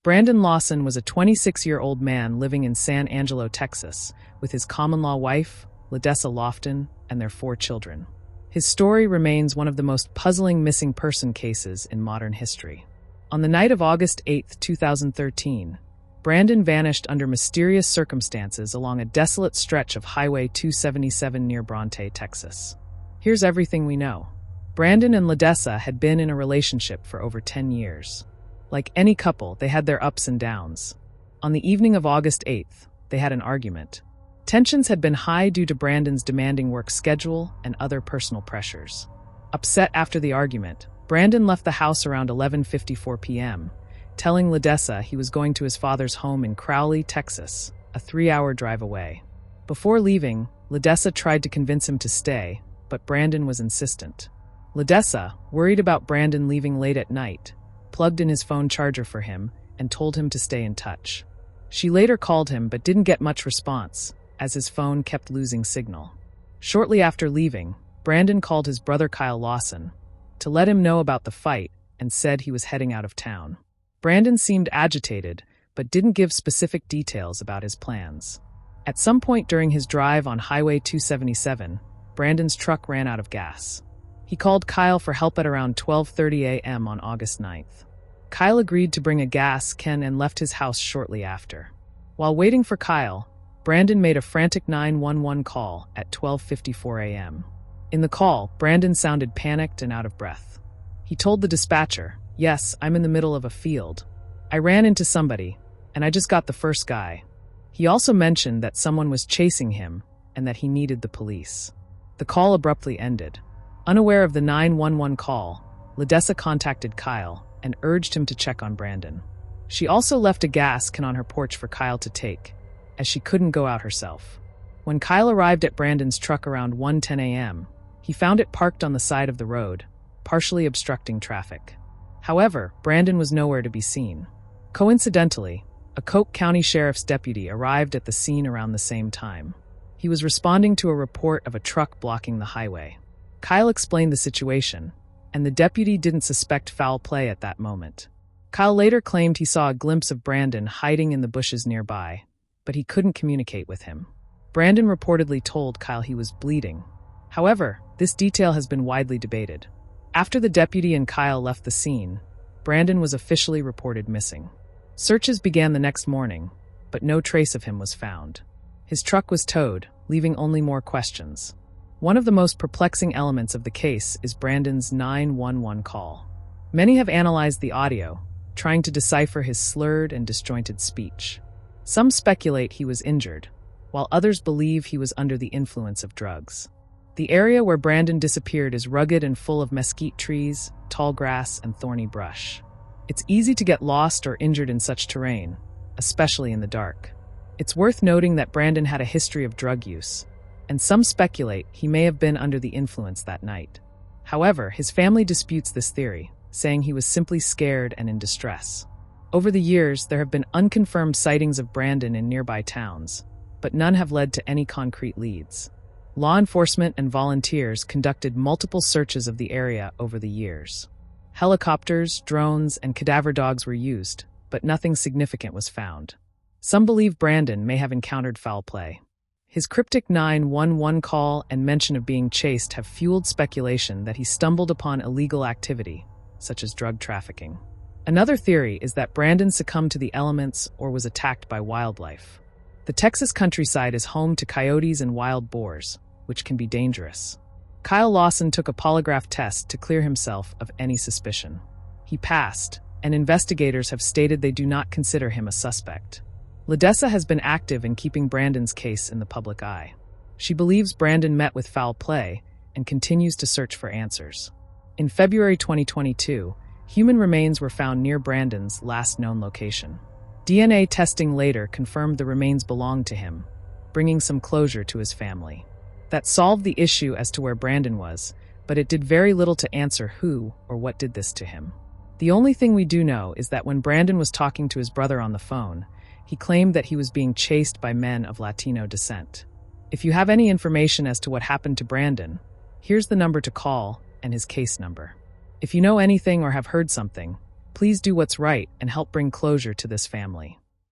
Brandon Lawson was a 26-year-old man living in San Angelo, Texas, with his common-law wife, Ledessa Lofton, and their 4 children. His story remains one of the most puzzling missing person cases in modern history. On the night of August 8, 2013, Brandon vanished under mysterious circumstances along a desolate stretch of Highway 277 near Bronte, Texas. Here's everything we know. Brandon and Ledessa had been in a relationship for over 10 years. Like any couple, they had their ups and downs. On the evening of August 8th, they had an argument. Tensions had been high due to Brandon's demanding work schedule and other personal pressures. Upset after the argument, Brandon left the house around 11:54 p.m., telling Ledessa he was going to his father's home in Crowley, Texas, a 3-hour drive away. Before leaving, Ledessa tried to convince him to stay, but Brandon was insistent. Ledessa, worried about Brandon leaving late at night, plugged in his phone charger for him and told him to stay in touch. She later called him but didn't get much response, as his phone kept losing signal. Shortly after leaving, Brandon called his brother Kyle Lawson to let him know about the fight and said he was heading out of town. Brandon seemed agitated but didn't give specific details about his plans. At some point during his drive on Highway 277, Brandon's truck ran out of gas. He called Kyle for help at around 12:30 a.m. on August 9th. Kyle agreed to bring a gas can and left his house shortly after. While waiting for Kyle, Brandon made a frantic 911 call at 12:54 a.m. In the call, Brandon sounded panicked and out of breath. He told the dispatcher, "Yes, I'm in the middle of a field. I ran into somebody, and I just got the first guy." He also mentioned that someone was chasing him and that he needed the police. The call abruptly ended. Unaware of the 911 call, Ledessa contacted Kyle and urged him to check on Brandon. She also left a gas can on her porch for Kyle to take, as she couldn't go out herself. When Kyle arrived at Brandon's truck around 1:10 a.m., he found it parked on the side of the road, partially obstructing traffic. However, Brandon was nowhere to be seen. Coincidentally, a Coke County Sheriff's deputy arrived at the scene around the same time. He was responding to a report of a truck blocking the highway. Kyle explained the situation, and the deputy didn't suspect foul play at that moment. Kyle later claimed he saw a glimpse of Brandon hiding in the bushes nearby, but he couldn't communicate with him. Brandon reportedly told Kyle he was bleeding. However, this detail has been widely debated. After the deputy and Kyle left the scene, Brandon was officially reported missing. Searches began the next morning, but no trace of him was found. His truck was towed, leaving only more questions. One of the most perplexing elements of the case is Brandon's 911 call. Many have analyzed the audio, trying to decipher his slurred and disjointed speech. Some speculate he was injured, while others believe he was under the influence of drugs. The area where Brandon disappeared is rugged and full of mesquite trees, tall grass, and thorny brush. It's easy to get lost or injured in such terrain, especially in the dark. It's worth noting that Brandon had a history of drug use, and some speculate he may have been under the influence that night. However, his family disputes this theory, saying he was simply scared and in distress. Over the years, there have been unconfirmed sightings of Brandon in nearby towns, but none have led to any concrete leads. Law enforcement and volunteers conducted multiple searches of the area over the years. Helicopters, drones, and cadaver dogs were used, but nothing significant was found. Some believe Brandon may have encountered foul play. His cryptic 911 call and mention of being chased have fueled speculation that he stumbled upon illegal activity, such as drug trafficking. Another theory is that Brandon succumbed to the elements or was attacked by wildlife. The Texas countryside is home to coyotes and wild boars, which can be dangerous. Kyle Lawson took a polygraph test to clear himself of any suspicion. He passed, and investigators have stated they do not consider him a suspect. Ledessa has been active in keeping Brandon's case in the public eye. She believes Brandon met with foul play and continues to search for answers. In February 2022, human remains were found near Brandon's last known location. DNA testing later confirmed the remains belonged to him, bringing some closure to his family. That solved the issue as to where Brandon was, but it did very little to answer who or what did this to him. The only thing we do know is that when Brandon was talking to his brother on the phone, he claimed that he was being chased by men of Latino descent. If you have any information as to what happened to Brandon, here's the number to call and his case number. If you know anything or have heard something, Please do what's right and help bring closure to this family.